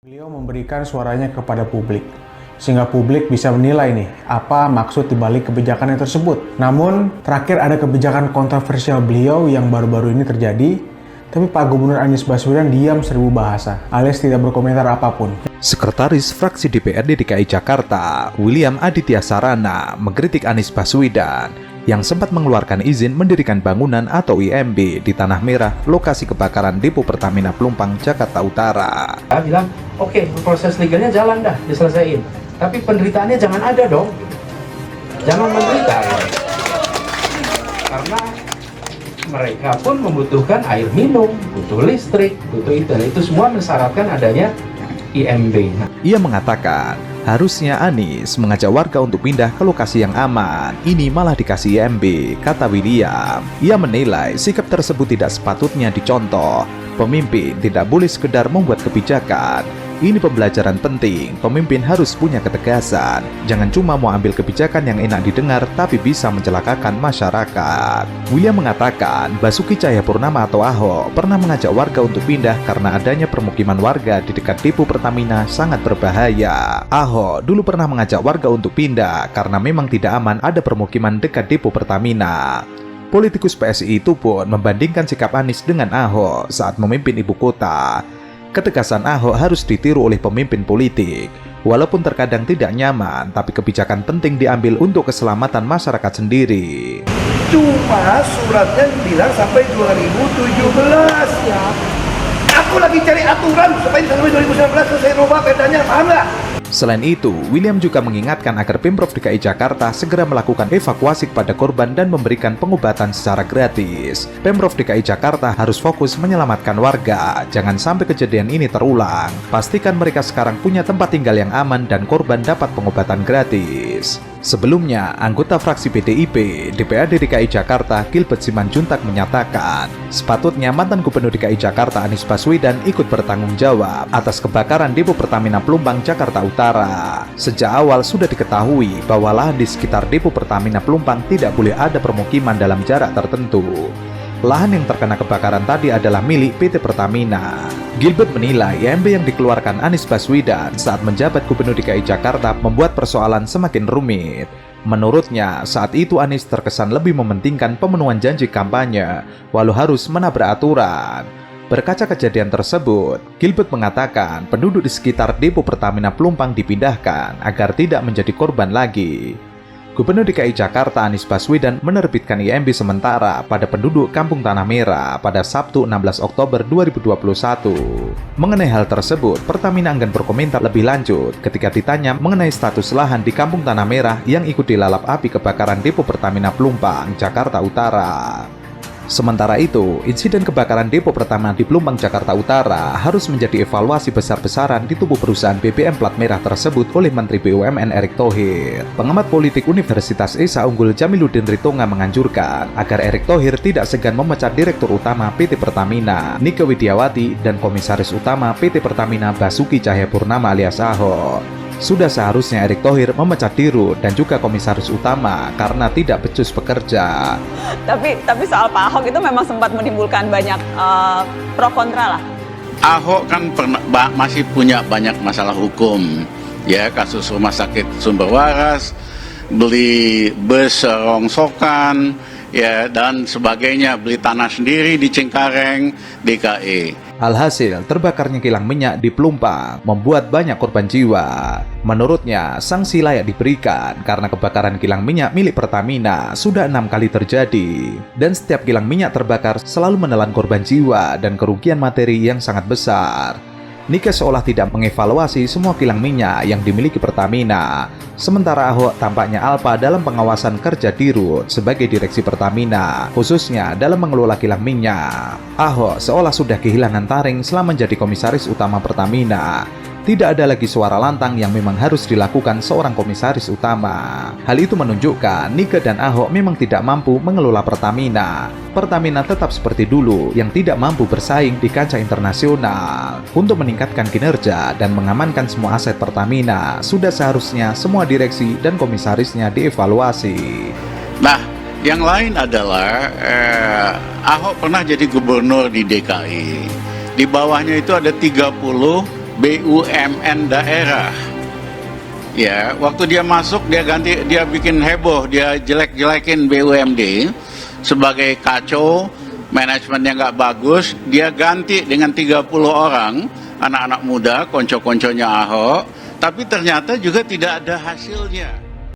Beliau memberikan suaranya kepada publik, sehingga publik bisa menilai nih, apa maksud dibalik kebijakan yang tersebut. Namun, terakhir ada kebijakan kontroversial beliau yang baru-baru ini terjadi, tapi Pak Gubernur Anies Baswedan diam seribu bahasa, alias tidak berkomentar apapun. Sekretaris Fraksi DPRD DKI Jakarta, William Aditya Sarana, mengkritik Anies Baswedan yang sempat mengeluarkan izin mendirikan bangunan atau IMB di Tanah Merah, lokasi kebakaran depo Pertamina Pelumpang, Jakarta Utara. Dia bilang, oke, proses legalnya jalan dah, diselesaikan. Tapi penderitaannya jangan ada dong. Jangan menderita. Karena mereka pun membutuhkan air minum, butuh listrik, butuh itu. Dan itu semua mensyaratkan adanya IMB. Ia mengatakan, harusnya Anies mengajak warga untuk pindah ke lokasi yang aman. Ini malah dikasih IMB, kata William. Ia menilai sikap tersebut tidak sepatutnya dicontoh. Pemimpin tidak boleh sekedar membuat kebijakan. Ini pembelajaran penting, pemimpin harus punya ketegasan. Jangan cuma mau ambil kebijakan yang enak didengar, tapi bisa mencelakakan masyarakat. William mengatakan, Basuki Cahayapurnama atau Ahok pernah mengajak warga untuk pindah karena adanya permukiman warga di dekat depo Pertamina sangat berbahaya. Ahok dulu pernah mengajak warga untuk pindah karena memang tidak aman ada permukiman dekat depo Pertamina. Politikus PSI itu pun membandingkan sikap Anies dengan Ahok saat memimpin ibu kota. Ketegasan Ahok harus ditiru oleh pemimpin politik. Walaupun terkadang tidak nyaman, tapi kebijakan penting diambil untuk keselamatan masyarakat sendiri. Cuma suratnya bilang sampai 2017 ya. Aku lagi cari aturan supaya sampai 2019 selesai rubah perdanya, paham nggak? Selain itu, William juga mengingatkan agar Pemprov DKI Jakarta segera melakukan evakuasi kepada korban dan memberikan pengobatan secara gratis. Pemprov DKI Jakarta harus fokus menyelamatkan warga. Jangan sampai kejadian ini terulang. Pastikan mereka sekarang punya tempat tinggal yang aman dan korban dapat pengobatan gratis. Sebelumnya, anggota fraksi PDIP DPRD DKI Jakarta Gilbert Simanjuntak menyatakan, sepatutnya mantan Gubernur DKI Jakarta Anies Baswedan ikut bertanggung jawab atas kebakaran depo Pertamina Pelumpang, Jakarta Utara. Sejak awal sudah diketahui bahwa lahan di sekitar depo Pertamina Pelumpang tidak boleh ada permukiman dalam jarak tertentu. Lahan yang terkena kebakaran tadi adalah milik PT Pertamina. Gilbert menilai IMB yang dikeluarkan Anies Baswedan saat menjabat Gubernur DKI Jakarta membuat persoalan semakin rumit. Menurutnya, saat itu Anies terkesan lebih mementingkan pemenuhan janji kampanye, walau harus menabrak aturan. Berkaca kejadian tersebut, Gilbert mengatakan penduduk di sekitar depo Pertamina Pelumpang dipindahkan agar tidak menjadi korban lagi. Gubernur DKI Jakarta Anies Baswedan menerbitkan IMB sementara pada penduduk Kampung Tanah Merah pada Sabtu 16 Oktober 2021. Mengenai hal tersebut, Pertamina enggan berkomentar lebih lanjut ketika ditanya mengenai status lahan di Kampung Tanah Merah yang ikut dilalap api kebakaran depo Pertamina Pelumpang, Jakarta Utara. Sementara itu, insiden kebakaran depo Pertamina di Pelumpang, Jakarta Utara harus menjadi evaluasi besar-besaran di tubuh perusahaan BBM plat merah tersebut oleh Menteri BUMN Erick Thohir. Pengamat politik Universitas Esa Unggul Jamiluddin Ritonga menganjurkan agar Erick Thohir tidak segan memecat Direktur Utama PT Pertamina, Nike Widiawati, dan Komisaris Utama PT Pertamina Basuki Cahayapurnama alias Ahok. Sudah seharusnya Erick Thohir memecat Dirut dan juga Komisaris Utama karena tidak becus bekerja. Tapi soal Pak Ahok itu memang sempat menimbulkan banyak pro kontra lah. Ahok kan masih punya banyak masalah hukum, ya, kasus rumah sakit Sumber Waras, beli bus rongsokan, ya, dan sebagainya, beli tanah sendiri di Cengkareng, DKI. Alhasil, terbakarnya kilang minyak di Pelumpang membuat banyak korban jiwa. Menurutnya, sanksi layak diberikan karena kebakaran kilang minyak milik Pertamina sudah 6 kali terjadi. Dan setiap kilang minyak terbakar selalu menelan korban jiwa dan kerugian materi yang sangat besar. Nike seolah tidak mengevaluasi semua kilang minyak yang dimiliki Pertamina. Sementara Ahok tampaknya alpa dalam pengawasan kerja Dirut sebagai direksi Pertamina, khususnya dalam mengelola kilang minyak. Ahok seolah sudah kehilangan taring selama menjadi komisaris utama Pertamina. Tidak ada lagi suara lantang yang memang harus dilakukan seorang komisaris utama. Hal itu menunjukkan Nike dan Ahok memang tidak mampu mengelola Pertamina. Pertamina tetap seperti dulu yang tidak mampu bersaing di kancah internasional. Untuk meningkatkan kinerja dan mengamankan semua aset Pertamina, sudah seharusnya semua direksi dan komisarisnya dievaluasi. Nah, yang lain adalah Ahok pernah jadi gubernur di DKI. Di bawahnya itu ada 30 BUMN daerah. Ya, waktu dia masuk dia bikin heboh, dia jelek-jelekin BUMD sebagai kacau, manajemennya nggak bagus. Dia ganti dengan 30 orang anak-anak muda, konco-konconya Ahok, tapi ternyata juga tidak ada hasilnya.